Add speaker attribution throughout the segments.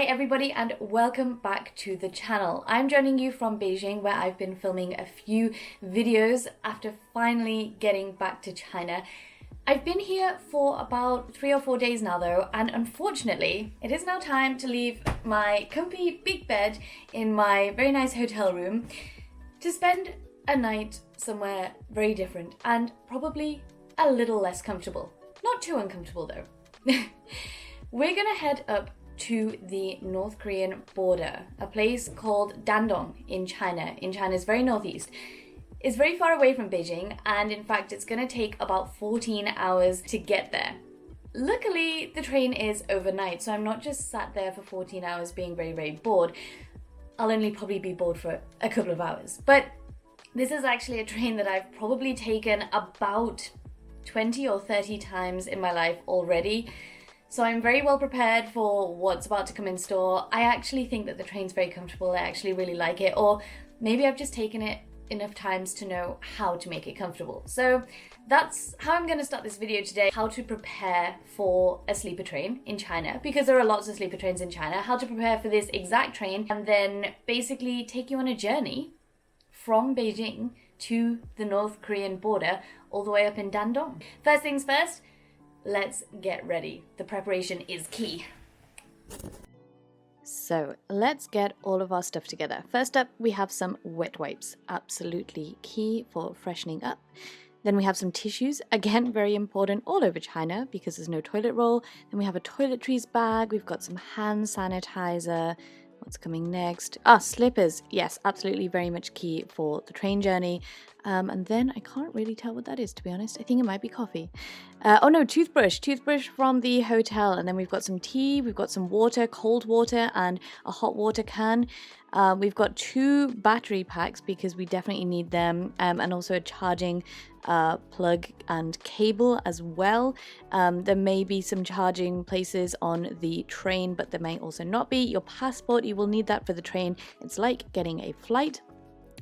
Speaker 1: Hi everybody and welcome back to the channel. I'm joining you from Beijing where I've been filming a few videos after finally getting back to China. I've been here for about 3 or 4 days now though, and unfortunately it is now time to leave my comfy big bed in my very nice hotel room to spend a night somewhere very different and probably a little less comfortable. Not too uncomfortable though. We're gonna head up to the North Korean border, a place called Dandong in China. In China's very northeast. It's very far away from Beijing, and in fact it's gonna take about 14 hours to get there. Luckily, the train is overnight, so I'm not just sat there for 14 hours being very, very bored. I'll only probably be bored for a couple of hours. But this is actually a train that I've probably taken about 20 or 30 times in my life already. So I'm very well prepared for what's about to come in store. I actually think that the train's very comfortable. I actually really like it. Or maybe I've just taken it enough times to know how to make it comfortable. So that's how I'm going to start this video today. How to prepare for a sleeper train in China, because there are lots of sleeper trains in China. How to prepare for this exact train, and then basically take you on a journey from Beijing to the North Korean border all the way up in Dandong. First things first, let's get ready. The preparation is key. So let's get all of our stuff together. First up, we have some wet wipes, absolutely key for freshening up. Then we have some tissues, again, very important all over China because there's no toilet roll. Then we have a toiletries bag. We've got some hand sanitizer. What's coming next? Slippers. Yes, absolutely very much key for the train journey. And then I can't really tell what that is, to be honest. I think it might be coffee. Oh no, toothbrush from the hotel. And then we've got some tea, we've got some water, cold water, and a hot water can. We've got 2 battery packs because we definitely need them, and also a charging plug and cable as well. There may be some charging places on the train, but there may also not be. Your passport, you will need that for the train. It's like getting a flight.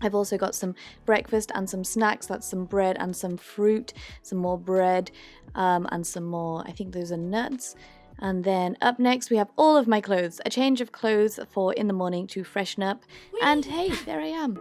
Speaker 1: I've also got some breakfast and some snacks. That's some bread and some fruit, some more bread, and some more, I think those are nuts. And then up next we have all of my clothes, a change of clothes for in the morning to freshen up. Whee! And hey, there I am.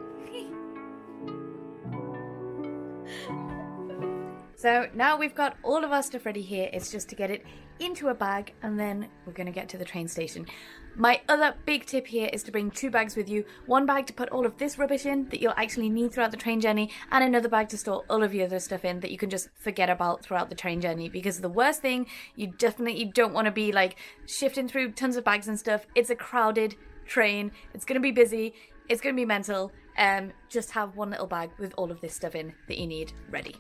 Speaker 1: So now we've got all of our stuff ready here. It's just to get it into a bag and then we're going to get to the train station. My other big tip here is to bring 2 bags with you. 1 bag to put all of this rubbish in that you'll actually need throughout the train journey, and another bag to store all of your other stuff in that you can just forget about throughout the train journey, because the worst thing, you definitely don't want to be like shifting through tons of bags and stuff. It's a crowded train. It's going to be busy. It's going to be mental. Just have 1 little bag with all of this stuff in that you need ready.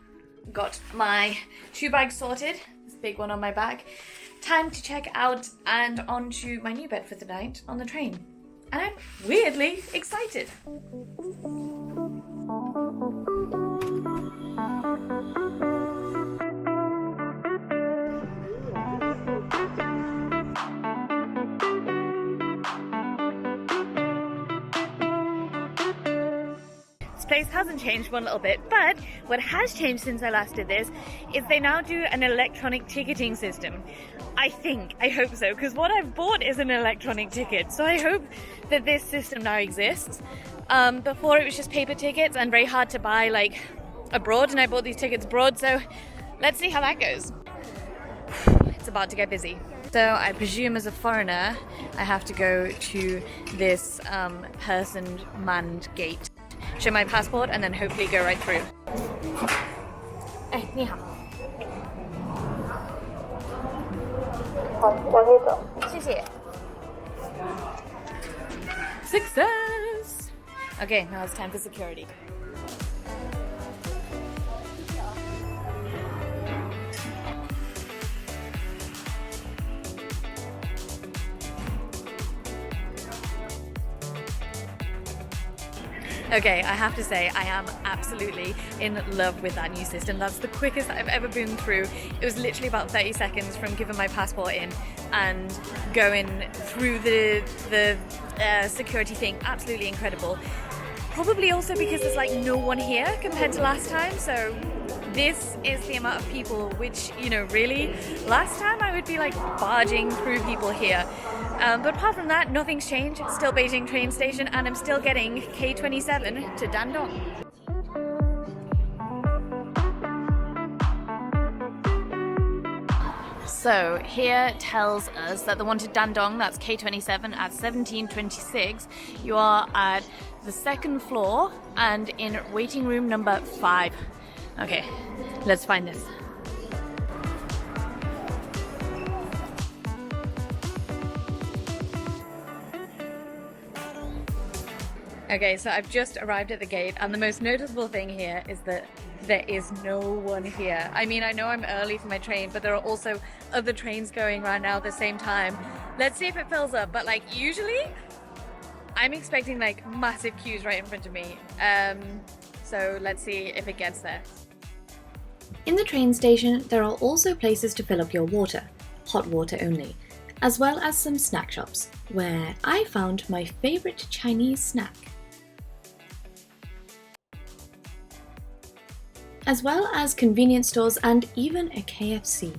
Speaker 1: Got my 2 bags sorted, this big one on my back. Time to check out and onto my new bed for the night on the train. And I'm weirdly excited. Place hasn't changed one little bit, but what has changed since I last did this is they now do an electronic ticketing system. I hope so, because what I've bought is an electronic ticket, so I hope that this system now exists. Before it was just paper tickets and very hard to buy like abroad, and I bought these tickets abroad, so let's see how that goes. It's about to get busy. So I presume as a foreigner I have to go to this person manned gate, show my passport, and then hopefully go right through. Hey, 你好. 谢谢. Success! Okay, now it's time for security. Okay, I have to say, I am absolutely in love with that new system. That's the quickest I've ever been through. It was literally about 30 seconds from giving my passport in and going through the security thing. Absolutely incredible. Probably also because there's like no one here compared to last time, so this is the amount of people, which, you know, really, last time I would be like barging through people here. But apart from that, nothing's changed. It's still Beijing train station, and I'm still getting K27 to Dandong. So here tells us that the one to Dandong, that's K27 at 17:26, you are at the second floor and in waiting room number 5. Okay, let's find this. Okay, so I've just arrived at the gate, and the most noticeable thing here is that there is no one here. I mean, I know I'm early for my train, but there are also other trains going right now at the same time. Let's see if it fills up, but like usually I'm expecting like massive queues right in front of me. So let's see if it gets there.
Speaker 2: In the train station, there are also places to fill up your water, hot water only, as well as some snack shops, where I found my favorite Chinese snack. As well as convenience stores and even a KFC.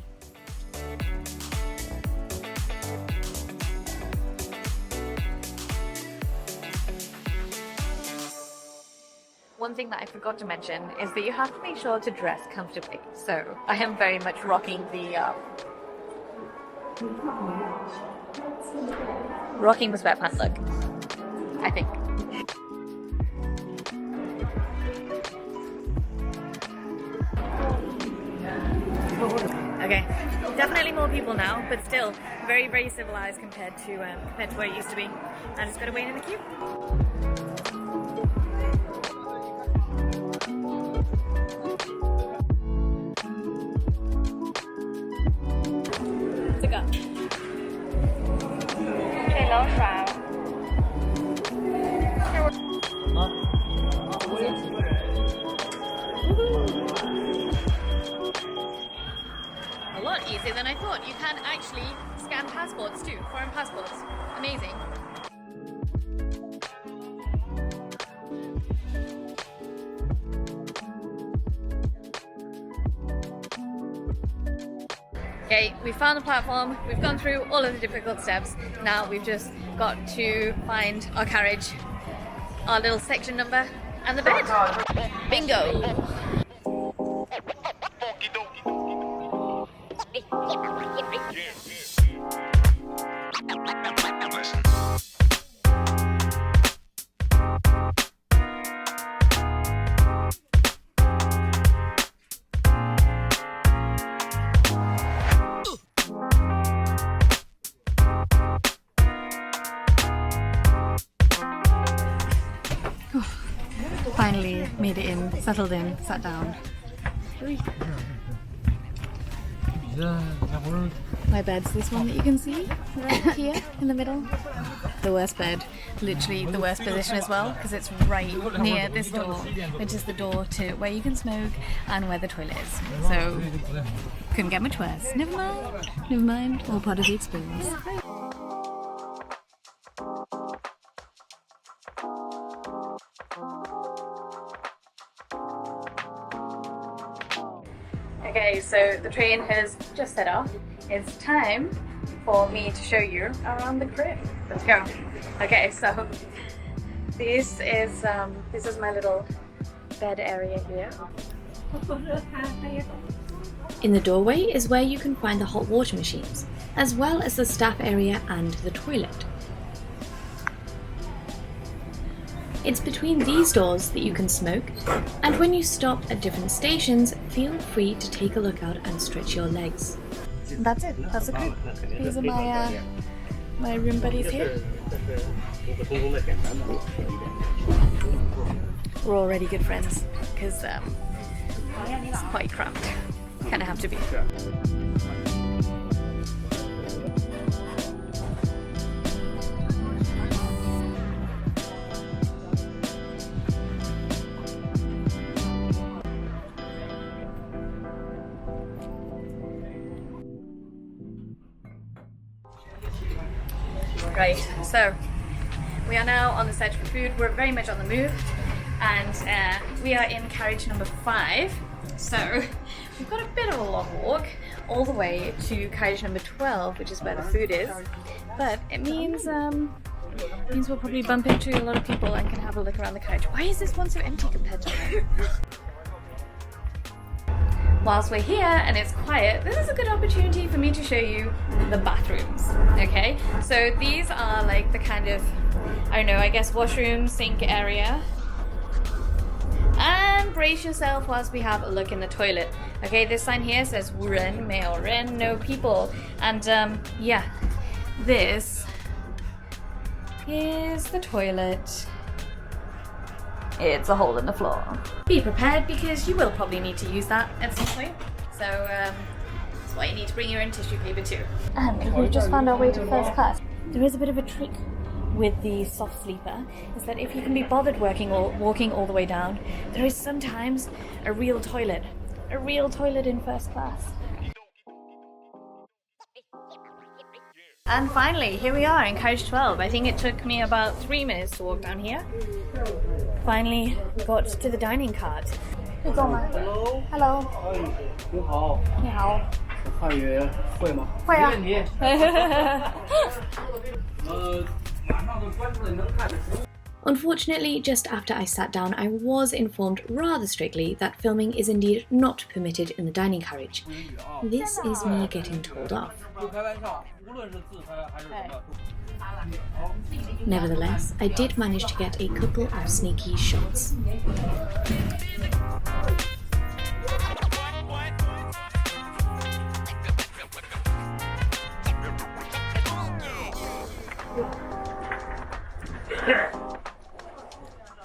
Speaker 1: One thing that I forgot to mention is that you have to make sure to dress comfortably. So I am very much rocking the sweatpants look, I think. Okay, definitely more people now, but still very, very civilized compared to where it used to be. I just gotta wait in the queue. To go. A lot easier than I thought. You can actually scan passports too, foreign passports. Amazing. Okay, we found the platform, we've gone through all of the difficult steps. Now we've just got to find our carriage, our little section number, and the bed. Bingo! Finally made it in, settled in, sat down. My bed's this one that you can see right here in the middle. The worst bed, literally the worst position as well, because it's right near this door, which is the door to where you can smoke and where the toilet is. So couldn't get much worse. Never mind, all part of the experience. Okay, so the train has just set off. It's time for me to show you around the crib. Let's go. Okay, so this is my little bed area here.
Speaker 2: In the doorway is where you can find the hot water machines, as well as the staff area and the toilet. It's between these doors that you can smoke, and when you stop at different stations, feel free to take a look out and stretch your legs.
Speaker 1: That's it. That's the crib. These are my room buddies here. We're already good friends because it's quite cramped. Kind of have to be. Right, so we are now on the search for food. We're very much on the move. and we are in carriage number 5. So we've got a bit of a long walk all the way to carriage number 12, which is where the food is. But it means we'll probably bump into a lot of people and can have a look around the carriage. Why is this one so empty compared to mine? Whilst we're here and it's quiet, this is a good opportunity for me to show you the bathrooms, okay? So these are like the kind of, I don't know, I guess washroom, sink area. And brace yourself whilst we have a look in the toilet. Okay, this sign here says 无人,没有人, no people. And yeah, this is the toilet. It's a hole in the floor. Be prepared because you will probably need to use that at some point. So that's why you need to bring your own tissue paper too. And we've just found our way to first class. There is a bit of a trick with the soft sleeper, is that if you can be bothered walking all the way down, there is sometimes a real toilet in first class. And finally, here we are in carriage 12. I think it took me about 3 minutes to walk down here. Finally got to the dining cart.
Speaker 3: Hello.
Speaker 1: Hello.
Speaker 3: 你好。
Speaker 1: 你好。
Speaker 3: 汉语会吗？
Speaker 1: 会啊。
Speaker 3: 没问题。马上就关注了，你能看着。
Speaker 2: Unfortunately, just after I sat down, I was informed rather strictly that filming is indeed not permitted in the dining carriage. This is me getting told off. Nevertheless, I did manage to get a couple of sneaky shots.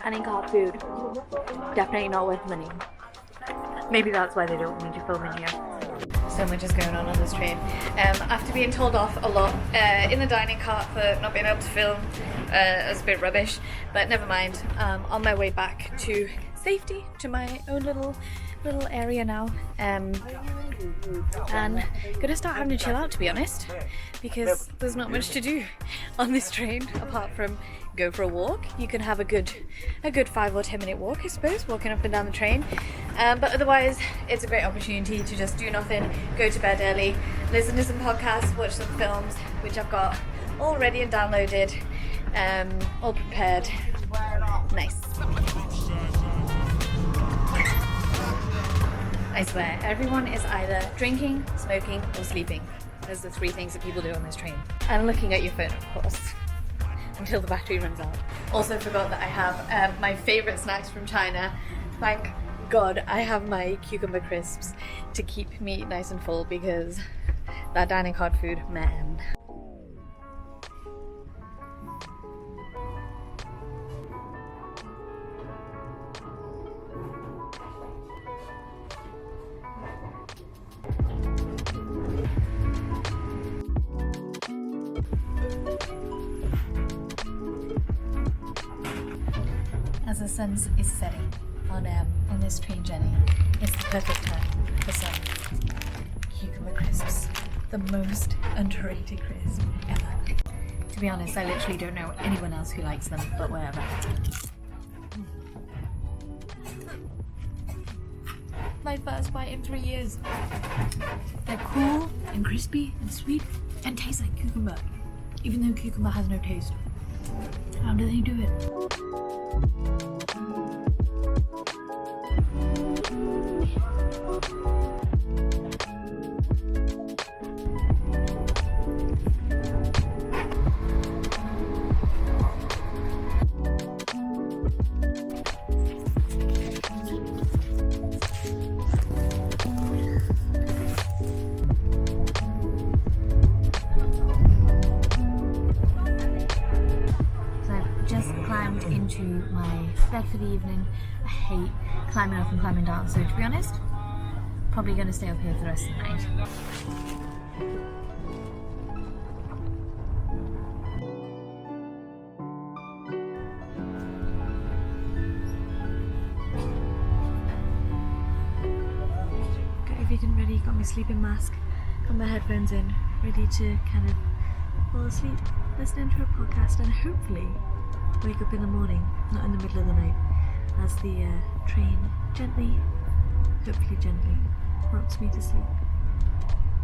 Speaker 1: Dining cart food, definitely not worth money. Maybe that's why they don't want me to film in here. So much is going on this train. After being told off a lot in the dining cart for not being able to film, it was a bit rubbish, but never mind. On my way back to safety, to my own little area now, and gonna start having to chill out, to be honest, because there's not much to do on this train apart from go for a walk. You can have a good 5 or 10 minute walk, I suppose, walking up and down the train, but otherwise it's a great opportunity to just do nothing, go to bed early, listen to some podcasts, watch some films, which I've got all ready and downloaded, all prepared. Nice. I swear, everyone is either drinking, smoking, or sleeping. Those are the 3 things that people do on this train. And looking at your phone, of course, until the battery runs out. Also forgot that I have my favourite snacks from China. Thank God I have my cucumber crisps to keep me nice and full, because that dining cart food, man. As the sun is setting on this train journey, it's the perfect time for some cucumber crisps. The most underrated crisp ever. To be honest, I literally don't know anyone else who likes them, but whatever. My first bite in 3 years. They're cool and crispy and sweet and taste like cucumber, even though cucumber has no taste. How do they do it? Into my bed for the evening. I hate climbing up and climbing down, so to be honest, probably going to stay up here for the rest of the night. Got everything ready, got my sleeping mask, got my headphones in, ready to kind of fall asleep, listening to a podcast, and hopefully wake up in the morning, not in the middle of the night.
Speaker 2: as the train gently, hopefully gently, rocks me to sleep.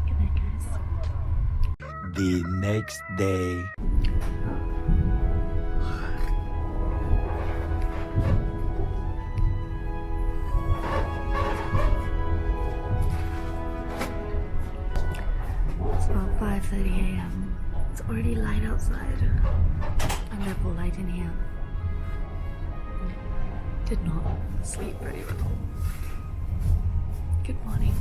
Speaker 2: Good night, guys.
Speaker 4: The next day.
Speaker 2: It's about 5:30 a.m. It's already light outside, and therefore light in here. Did not sleep very well. Good morning.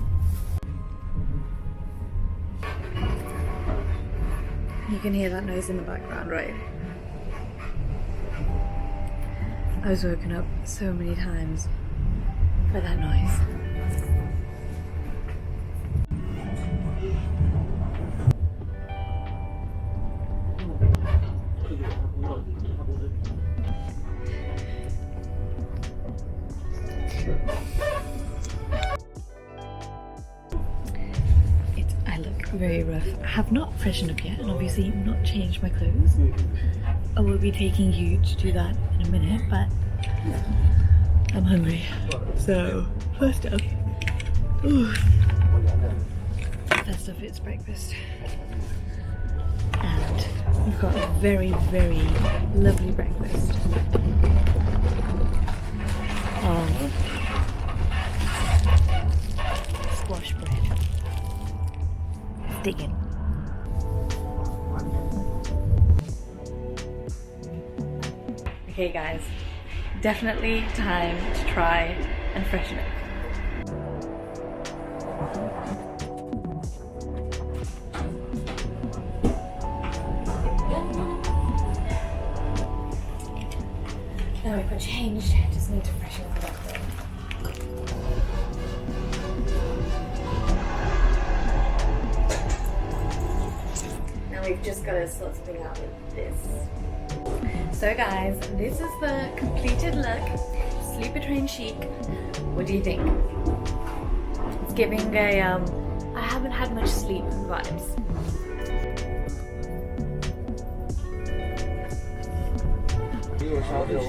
Speaker 2: You can hear that noise in the background, right? I was woken up so many times by that noise. I look very rough. I have not freshened up yet and obviously not changed my clothes. I will be taking you to do that in a minute, but I'm hungry. So, first up, it's breakfast. And we've got a very, very lovely breakfast. Squash bread. Let's dig in. Okay guys, definitely time to try and freshen up. Now we've got changed, just need to freshen up a bit. Now we've just got to sort something out with this. So guys, this is the completed look. Sleeper train chic. What do you think? It's giving a I haven't had much sleep vibes.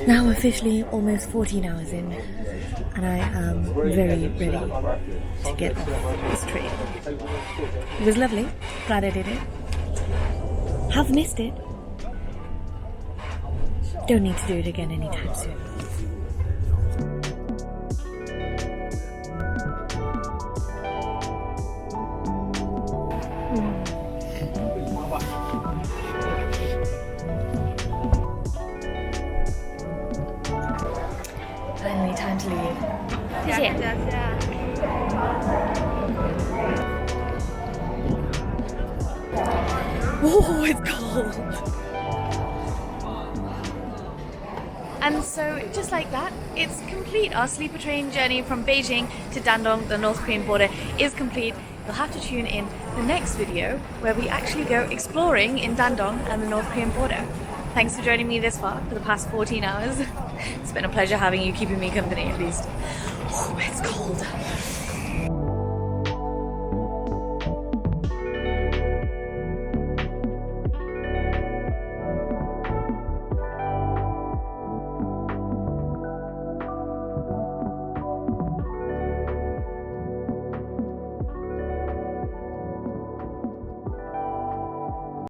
Speaker 2: Now officially almost 14 hours in, and I am very ready to get off this train. It was lovely, glad I did it. Have missed it. Don't need to do it again anytime soon. Finally, time to leave. Oh, it's cold. And so, just like that, it's complete. Our sleeper train journey from Beijing to Dandong, the North Korean border, is complete. You'll have to tune in the next video where we actually go exploring in Dandong and the North Korean border. Thanks for joining me this far for the past 14 hours. It's been a pleasure having you, keeping me company at least. Oh, it's cold.